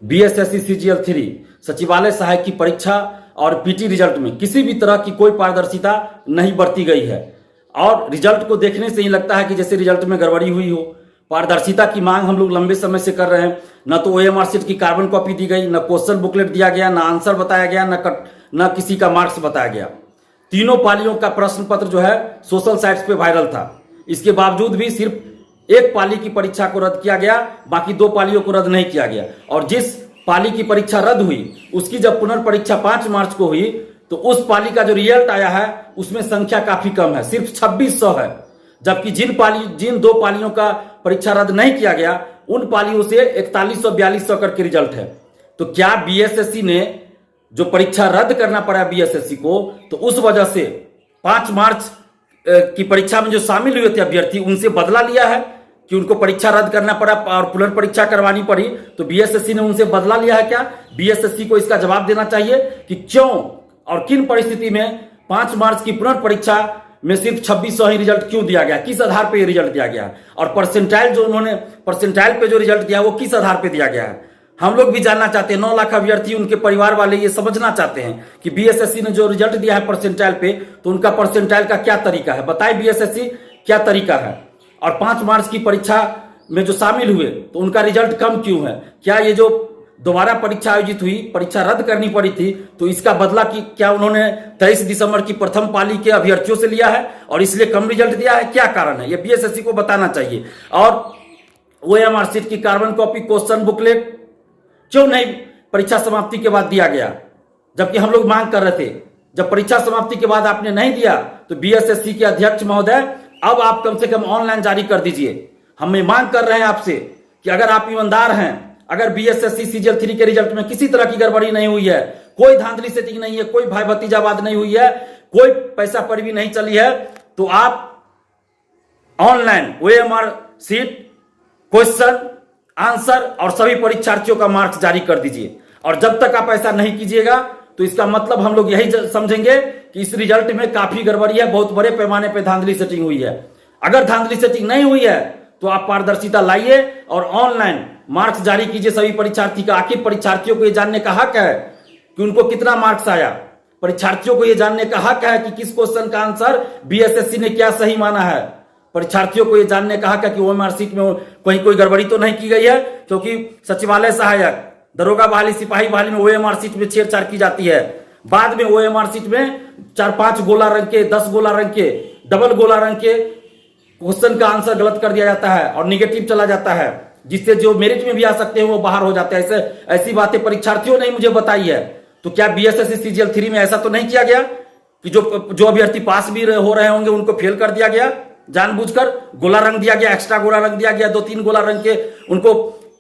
BSSC CGL 3 सचिवालय सहायक की परीक्षा और पीटी रिजल्ट में किसी भी तरह की कोई पारदर्शिता नहीं बरती गई है और रिजल्ट को देखने से ही लगता है कि जैसे रिजल्ट में गड़बड़ी हुई हो। पारदर्शिता की मांग हम लोग लंबे समय से कर रहे हैं। न तो ओएमआर शीट की कार्बन कॉपी दी गई, न क्वेश्चन बुकलेट दिया गया, न आंसर बताया गया, न किसी का मार्क्स बताया गया। तीनों पालियों का प्रश्न पत्र जो है सोशल साइट्स पे वायरल था। इसके बावजूद भी सिर्फ एक पाली की परीक्षा को रद्द किया गया, बाकी 2 पालियों को रद्द नहीं किया गया। और जिस पाली की परीक्षा रद्द हुई उसकी जब पुनर्परीक्षा 5 मार्च को हुई तो उस पाली का जो रिजल्ट आया है उसमें संख्या काफी कम है, सिर्फ 2600 है। जबकि जिन 2 पालियों का परीक्षा रद्द नहीं किया गया उन पालियों से 4100-4200 करके रिजल्ट है। तो क्या बीएसएससी ने जो परीक्षा रद्द करना पड़ा बीएसएससी को, तो उस वजह से 5 मार्च की परीक्षा में जो शामिल हुए थे अभ्यर्थी उनसे बदला लिया है कि उनको परीक्षा रद्द करना पड़ा और पुनर्परीक्षा करवानी पड़ी? तो बीएसएससी ने उनसे बदला लिया है क्या? बीएसएससी को इसका जवाब देना चाहिए कि क्यों और किन परिस्थिति में 5 मार्च की पुनर्परीक्षा में सिर्फ 2600 ही रिजल्ट क्यों दिया गया, किस आधार पे ये रिजल्ट दिया गया, और परसेंटाइल जो उन्होंने परसेंटाइल पे जो रिजल्ट दिया वो किस आधार पे दिया गया है? हम लोग भी जानना चाहते हैं। 9 लाख अभ्यर्थी, उनके परिवार वाले ये समझना चाहते हैं कि बीएसएससी ने जो रिजल्ट दिया है परसेंटाइल पे, तो उनका परसेंटाइल का क्या तरीका है, बताए बीएसएससी क्या तरीका है। और 5 मार्च की परीक्षा में जो शामिल हुए तो उनका रिजल्ट कम क्यों है? क्या ये जो दोबारा परीक्षा आयोजित हुई, परीक्षा रद्द करनी पड़ी थी, तो इसका बदला की क्या उन्होंने 23 दिसंबर की प्रथम पाली के अभ्यर्थियों से लिया है और इसलिए कम रिजल्ट दिया है? क्या कारण है, ये बीएसएससी को बताना चाहिए। और ओएमआर शीट की कार्बन कॉपी, क्वेश्चन बुकलेट क्यों नहीं परीक्षा समाप्ति के बाद दिया गया, जबकि हम लोग मांग कर रहे थे। जब परीक्षा समाप्ति के बाद आपने नहीं दिया तो बीएसएससी के अध्यक्ष महोदय अब आप कम से कम ऑनलाइन जारी कर दीजिए। हम ये मांग कर रहे हैं आपसे कि अगर आप ईमानदार हैं, अगर बीएसएससी सीजीएल 3 के रिजल्ट में किसी तरह की गड़बड़ी नहीं हुई है, कोई धांधली सेटिंग नहीं है, कोई भाई भतीजावाद नहीं हुई है, कोई पैसा पैरवी नहीं चली है, तो आप online OMR sheet, question, answer और सभी परीक्षार्थियों का मार्क्स जारी कर दीजिए। और जब तक आप ऐसा नहीं कीजिएगा तो इसका मतलब हम लोग यही समझेंगे कि इस रिजल्ट में काफी गड़बड़ी है, बहुत बड़े पैमाने पर धांधली सेटिंग हुई है। अगर धांधली सेटिंग नहीं हुई है तो आप पारदर्शिता लाइए और ऑनलाइन मार्क्स जारी कीजिए सभी परीक्षार्थी का। आखिर परीक्षार्थियों को यह जानने का हक है कि उनको कितना मार्क्स आया। परीक्षार्थियों को यह जानने का हक है कि किस क्वेश्चन का आंसर बीएसएससी ने क्या सही माना है। परीक्षार्थियों को यह जानने का हक है कि ओएमआर शीट में कहीं कोई गड़बड़ी तो नहीं की गई है, क्योंकि सचिवालय सहायक, दरोगा बहाली, सिपाही बहाली में ओएमआर शीट में छेड़छाड़ की जाती है। बाद में ओएमआर शीट में 4-5 गोला रंग के, 10 गोला रंग के, डबल गोला रंग के क्वेश्चन का आंसर गलत कर दिया जाता है और निगेटिव चला जाता है, जिससे जो मेरिट में भी आ सकते हैं वो बाहर हो जाते हैं। ऐसी बातें परीक्षार्थियों ने मुझे बताई है। तो क्या बीएसएससी सीजीएल 3 में ऐसा तो नहीं किया गया कि जो अभ्यर्थी पास भी हो रहे होंगे उनको फेल कर दिया गया, जानबूझकर गोला रंग दिया गया, एक्स्ट्रा गोला रंग दिया गया, 2-3 गोला रंग के उनको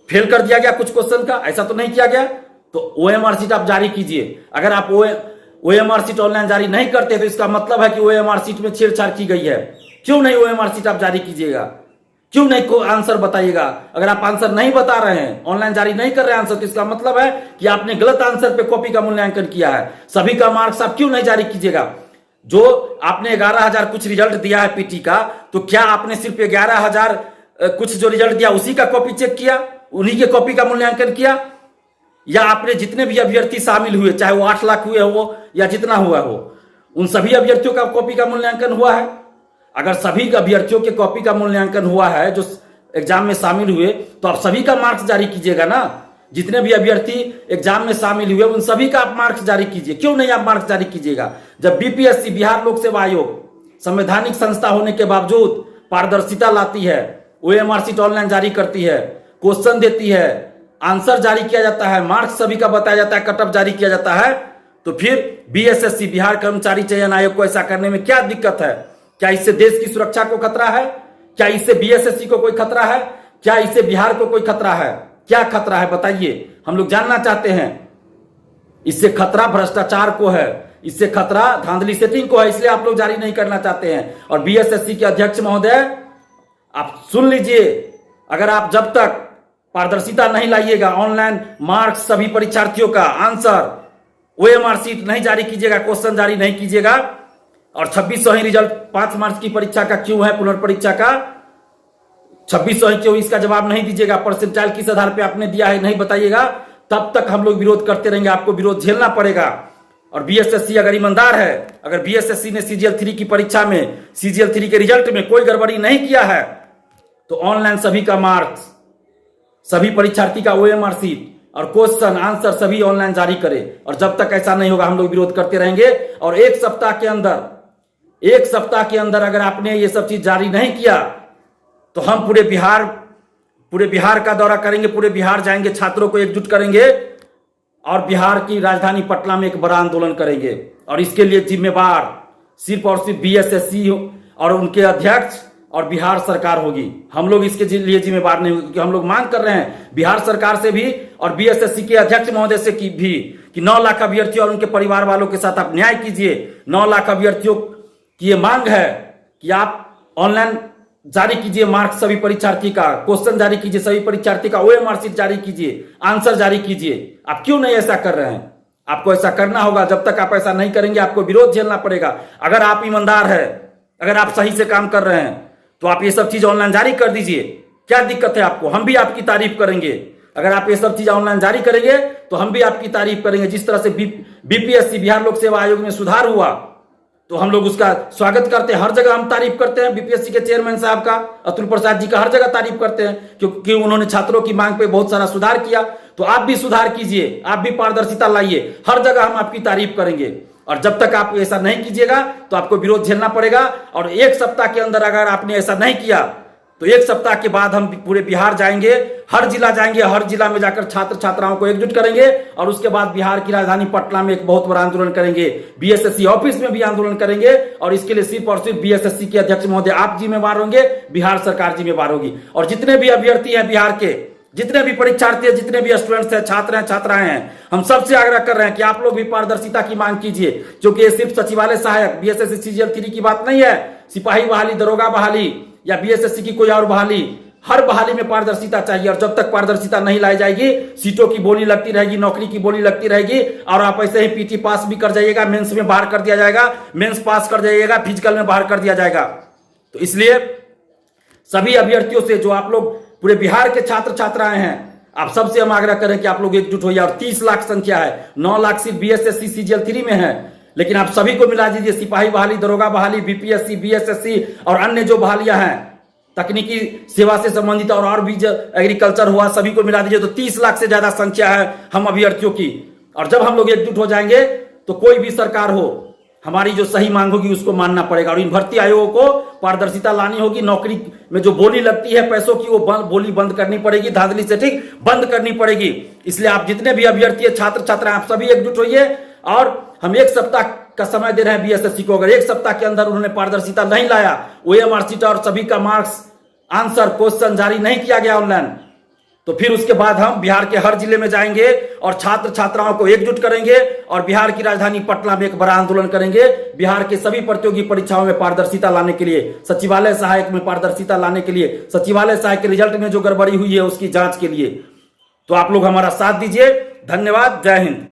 फेल कर दिया गया कुछ क्वेश्चन का? ऐसा तो नहीं किया गया। तो ओएमआर शीट आप जारी कीजिए। अगर आप ओएमआर शीट ऑनलाइन जारी नहीं करते तो इसका मतलब है कि ओएमआर शीट में छेड़छाड़ की गई है। क्यों नहीं ओएमआर शीट आप जारी कीजिएगा? क्यों नहीं को आंसर बताइएगा? अगर आप आंसर नहीं बता रहे हैं, ऑनलाइन जारी नहीं कर रहे हैं आंसर, तो इसका मतलब है कि आपने गलत आंसर पे कॉपी का मूल्यांकन किया है। सभी का मार्क्स आप क्यों नहीं जारी कीजिएगा? जो आपने 11,000 कुछ रिजल्ट दिया है पीटी का, तो क्या आपने सिर्फ 11,000 कुछ जो रिजल्ट दिया उसी का कॉपी चेक किया, उन्हीं के कॉपी का मूल्यांकन किया, या आपने जितने भी अभ्यर्थी शामिल हुए, चाहे वो 8 लाख हुए हो या जितना हुआ हो, उन सभी अभ्यर्थियों का कॉपी का मूल्यांकन हुआ है? अगर सभी अभ्यर्थियों के कॉपी का मूल्यांकन हुआ है जो एग्जाम में शामिल हुए, तो आप सभी का मार्क्स जारी कीजिएगा ना। जितने भी अभ्यर्थी एग्जाम में शामिल हुए उन सभी का आप मार्क्स जारी कीजिए। क्यों नहीं आप मार्क्स जारी कीजिएगा? जब बीपीएससी, बिहार लोक सेवा आयोग, संवैधानिक संस्था होने के बावजूद पारदर्शिता लाती है, ओएमआर शीट ऑनलाइन जारी करती है, क्वेश्चन देती है, आंसर जारी किया जाता है, मार्क्स सभी का बताया जाता है, कटअप जारी किया जाता है, तो फिर बीएसएससी, बिहार कर्मचारी चयन आयोग को ऐसा करने में क्या दिक्कत है? क्या इससे देश की सुरक्षा को खतरा है? क्या इससे बीएसएससी को कोई खतरा है? क्या इससे बिहार को कोई खतरा है? क्या खतरा है बताइए, हम लोग जानना चाहते हैं। इससे खतरा भ्रष्टाचार को है, इससे खतरा धांधली सेटिंग को है, इसलिए आप लोग जारी नहीं करना चाहते हैं। और बीएसएससी के अध्यक्ष महोदय, आप सुन लीजिए, अगर आप जब तक पारदर्शिता नहीं लाइएगा, ऑनलाइन मार्क्स सभी परीक्षार्थियों का, आंसर, ओएमआर शीट नहीं जारी कीजिएगा, क्वेश्चन जारी नहीं कीजिएगा, और 2600 ही रिजल्ट 5 मार्च की परीक्षा का क्यों है, पुनर्परीक्षा का 2600 ही क्यों, इसका जवाब नहीं दीजिएगा, परसेंटाइल किस आधार पे आपने दिया है नहीं बताइएगा, तब तक हम लोग विरोध करते रहेंगे, आपको विरोध झेलना पड़ेगा। और बीएसएससी अगर ईमानदार है, अगर बीएसएससी ने CGL 3 की परीक्षा में, CGL 3 के रिजल्ट में कोई गड़बड़ी नहीं किया है, तो ऑनलाइन सभी का मार्क्स, सभी परीक्षार्थी का OMR सीट और क्वेश्चन आंसर सभी ऑनलाइन जारी करे। और जब तक ऐसा नहीं होगा हम लोग विरोध करते रहेंगे। और एक सप्ताह के अंदर अगर आपने ये सब चीज जारी नहीं किया तो हम पूरे बिहार का दौरा करेंगे, पूरे बिहार जाएंगे, छात्रों को एकजुट करेंगे और बिहार की राजधानी पटना में एक बड़ा आंदोलन करेंगे। और इसके लिए जिम्मेवार सिर्फ और सिर्फ बीएसएससी और उनके अध्यक्ष और बिहार सरकार होगी। हम लोग इसके लिए जिम्मेवार नहीं होगी, क्योंकि हम लोग मांग कर रहे हैं बिहार सरकार से भी और बीएसएससी के अध्यक्ष महोदय से भी कि 9 लाख अभ्यर्थियों और उनके परिवार वालों के साथ आप न्याय कीजिए। 9 लाख अभ्यर्थियों की ये मांग है कि आप ऑनलाइन जारी कीजिए मार्क्स सभी परीक्षार्थी का, क्वेश्चन जारी कीजिए सभी परीक्षार्थी का, OMR सीट जारी कीजिए, आंसर जारी कीजिए। आप क्यों नहीं ऐसा कर रहे हैं? आपको ऐसा करना होगा। जब तक आप ऐसा नहीं करेंगे आपको विरोध झेलना पड़ेगा। अगर आप ईमानदार है, अगर आप सही से काम कर रहे हैं तो आप ये सब चीज ऑनलाइन जारी कर दीजिए। क्या दिक्कत है आपको? हम भी आपकी तारीफ करेंगे। अगर आप ये सब चीज ऑनलाइन जारी करेंगे तो हम भी आपकी तारीफ करेंगे। जिस तरह से बीपीएससी बिहार लोक सेवा आयोग में सुधार हुआ तो हम लोग उसका स्वागत करते हैं। हर जगह हम तारीफ करते हैं बीपीएससी के चेयरमैन साहब का, अतुल प्रसाद जी का हर जगह तारीफ करते हैं, क्योंकि उन्होंने छात्रों की मांग पे बहुत सारा सुधार किया। तो आप भी सुधार कीजिए, आप भी पारदर्शिता लाइए, हर जगह हम आपकी तारीफ करेंगे। और जब तक आप ऐसा नहीं कीजिएगा तो आपको विरोध झेलना पड़ेगा। और एक सप्ताह के अंदर अगर आपने ऐसा नहीं किया तो एक सप्ताह के बाद हम पूरे बिहार जाएंगे, हर जिला जाएंगे, हर जिला में जाकर छात्र छात्राओं को एकजुट करेंगे। और उसके बाद बिहार की राजधानी पटना में एक बहुत बड़ा आंदोलन करेंगे, बीएसएससी ऑफिस में भी आंदोलन करेंगे। और इसके लिए सिर्फ और सिर्फ बीएसएससी के अध्यक्ष महोदय आप जिम्मेवार होंगे, बिहार सरकार जिम्मेवार होगी। और जितने भी अभ्यर्थी हैं बिहार के, जितने भी परीक्षार्थी हैं, जितने भी स्टूडेंट्स हैं, छात्र हैं, छात्राएं हैं, हम सबसे आग्रह कर रहे हैं कि आप लोग भी पारदर्शिता की मांग कीजिए। क्योंकि ये सिर्फ सचिवालय सहायक बीएसएससी CGL 3 की बात नहीं है, सिपाही बहाली, दरोगा बहाली या बीएसएससी की कोई और बहाली, हर बहाली में पारदर्शिता चाहिए। और जब तक पारदर्शिता नहीं लाई जाएगी, सीटों की बोली लगती रहेगी, नौकरी की बोली लगती रहेगी। और आप ऐसे ही पीटी पास भी कर जाइएगा, मेंस में बाहर कर दिया जाएगा, मेंस पास कर जाइएगा, फिजिकल में बाहर कर दिया जाएगा। तो इसलिए सभी अभ्यर्थियों से, जो आप लोग पूरे बिहार के छात्र छात्राएं हैं, आप सबसे हम आग्रह करें कि आप लोग एकजुट होइए। और 30 लाख संख्या है, 9 लाख सिर्फ बीएसएससी CGL 3 में है, लेकिन आप सभी को मिला दीजिए, सिपाही बहाली, दरोगा बहाली, बीपीएससी, बीएसएससी और अन्य जो बहालियां हैं तकनीकी सेवा से संबंधित और भी एग्रीकल्चर हुआ, सभी को मिला दीजिए तो 30 लाख से ज्यादा संख्या है हम अभ्यर्थियों की। और जब हम लोग एकजुट हो जाएंगे तो कोई भी सरकार हो, हमारी जो सही मांग होगी उसको मानना पड़ेगा। और इन भर्ती आयोगों को पारदर्शिता लानी होगी। नौकरी में जो बोली लगती है पैसों की, वो बोली बंद करनी पड़ेगी, धांधली से ठीक बंद करनी पड़ेगी। इसलिए आप जितने भी अभ्यर्थी छात्र छात्रा आप सभी एकजुट होइए। और हम एक सप्ताह का समय दे रहे हैं बीएसएससी को। अगर एक सप्ताह के अंदर उन्होंने पारदर्शिता नहीं लाया, OMR सीट और सभी का मार्क्स, आंसर, क्वेश्चन जारी नहीं किया गया ऑनलाइन, तो फिर उसके बाद हम बिहार के हर जिले में जाएंगे और छात्र छात्राओं को एकजुट करेंगे और बिहार की राजधानी पटना में एक बड़ा आंदोलन करेंगे। बिहार के सभी प्रतियोगी परीक्षाओं में पारदर्शिता लाने के लिए, सचिवालय सहायक में पारदर्शिता लाने के लिए, सचिवालय सहायक के रिजल्ट में जो गड़बड़ी हुई है उसकी जांच के लिए। तो आप लोग हमारा साथ दीजिए। धन्यवाद। जय हिंद।